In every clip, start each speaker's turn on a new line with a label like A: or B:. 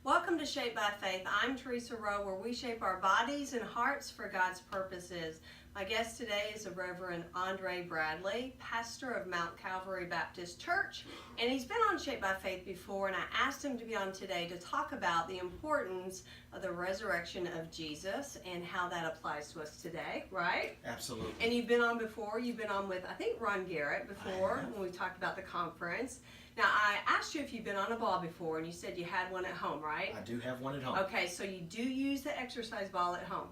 A: Welcome to Shaped by Faith. I'm Teresa Rowe, where we shape our bodies and hearts for God's purposes. My guest today is the Reverend Andre Bradley, pastor of Mount Calvary Baptist Church, and he's been on Shaped by Faith before, and I asked him to be on today to talk about the importance of the resurrection of Jesus and how that applies to us today, right?
B: Absolutely.
A: And you've been on before. You've been on with, I think, Ron Garrett before when we talked about the conference. Now, I asked you if you've been on a ball before, and you said you had one at home, right?
B: I do have one at home.
A: Okay, so you do use the exercise ball at home.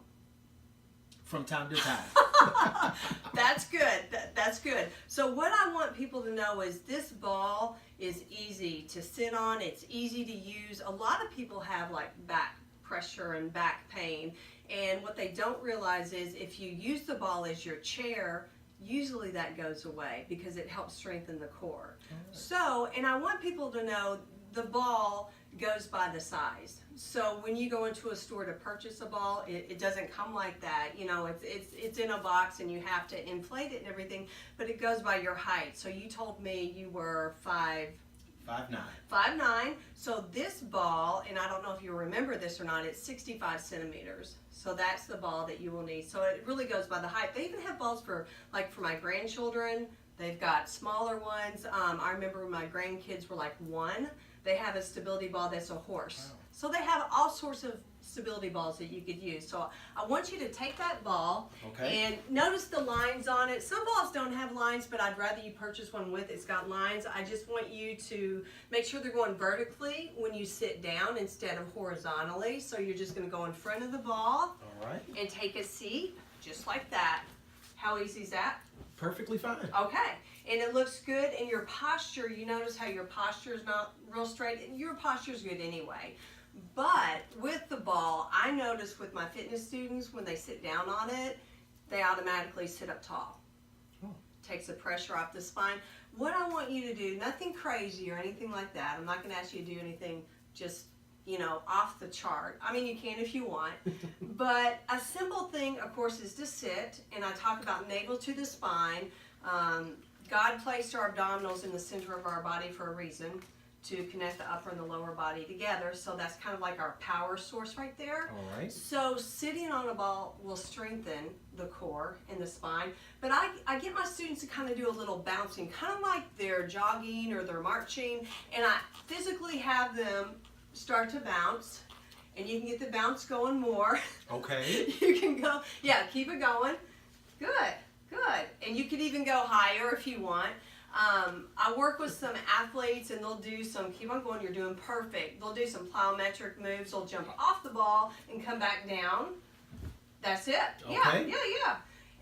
B: From time to time.
A: That's good. That's good. So what I want people to know is this ball is easy to sit on. It's easy to use. A lot of people have like back pressure and back pain, and what they don't realize is if you use the ball as your chair, usually that goes away because it helps strengthen the core.
B: Right.
A: So, and I want people to know the ball goes by the size. So when you go into a store to purchase a ball, it doesn't come like that. You know, it's in a box and you have to inflate it and everything, but it goes by your height. So you told me you were 5'9". 5'9". So this ball, and I don't know if you remember this or not, it's 65 centimeters. So that's the ball that you will need. So it really goes by the height. They even have balls for my grandchildren. They've got smaller ones. I remember when my grandkids were like 1. They have a stability ball that's a horse.
B: Wow.
A: So they have all sorts of stability balls that you could use. So I want you to take that ball and notice the lines on it. Some balls don't have lines, but I'd rather you purchase one with it's got lines. I just want you to make sure they're going vertically when you sit down instead of horizontally. So you're just going to go in front of the ball and take a seat just like that. How easy is that?
B: Perfectly fine.
A: Okay. And it looks good, and your posture, you notice how your posture is not real straight. Your posture is good anyway. But with the ball, I notice with my fitness students, when they sit down on it, they automatically sit up tall.
B: Oh.
A: Takes the pressure off the spine. What I want you to do, nothing crazy or anything like that. I'm not going to ask you to do anything just, off the chart. I mean, you can if you want. But a simple thing, of course, is to sit. And I talk about navel to the spine. God placed our abdominals in the center of our body for a reason, to connect the upper and the lower body together. So that's kind of like our power source right there.
B: All right.
A: So sitting on a ball will strengthen the core and the spine. But I get my students to kind of do a little bouncing, kind of like they're jogging or they're marching. And I physically have them start to bounce. And you can get the bounce going more.
B: Okay.
A: You can go, keep it going. Good. Good. And you could even go higher if you want. I work with some athletes and they'll do some, keep on going, you're doing perfect. They'll do some plyometric moves. They'll jump off the ball and come back down. That's it.
B: Okay.
A: Yeah.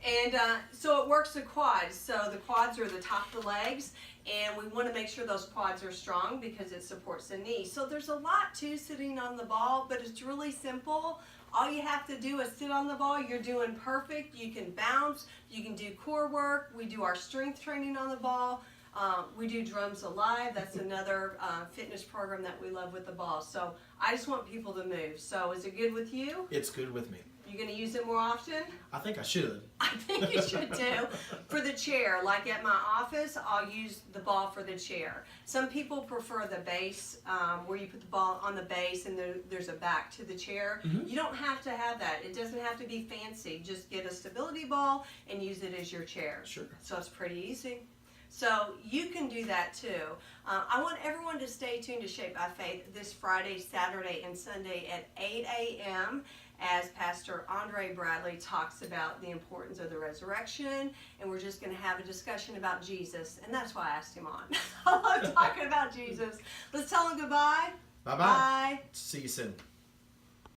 A: And so it works the quads. So the quads are the top of the legs, and we want to make sure those quads are strong because it supports the knee. So there's a lot to sitting on the ball, but it's really simple. All you have to do is sit on the ball. You're doing perfect. You can bounce. You can do core work. We do our strength training on the ball. We do Drums Alive. That's another fitness program that we love with the ball. So I just want people to move. So is it good with you?
B: It's good with me.
A: You going to use it more often?
B: I think I should.
A: I think you should too. For the chair, like at my office, I'll use the ball for the chair. Some people prefer the base, where you put the ball on the base and there's a back to the chair.
B: Mm-hmm.
A: You don't have to have that. It doesn't have to be fancy. Just get a stability ball and use it as your chair.
B: Sure.
A: So it's pretty easy. So you can do that too. I want everyone to stay tuned to Shaped by Faith this Friday, Saturday, and Sunday at 8 a.m. as Pastor Andre Bradley talks about the importance of the resurrection, and we're just going to have a discussion about Jesus, and that's why I asked him on. I love talking about Jesus. Let's tell him goodbye.
B: Bye-bye.
A: Bye.
B: See you soon.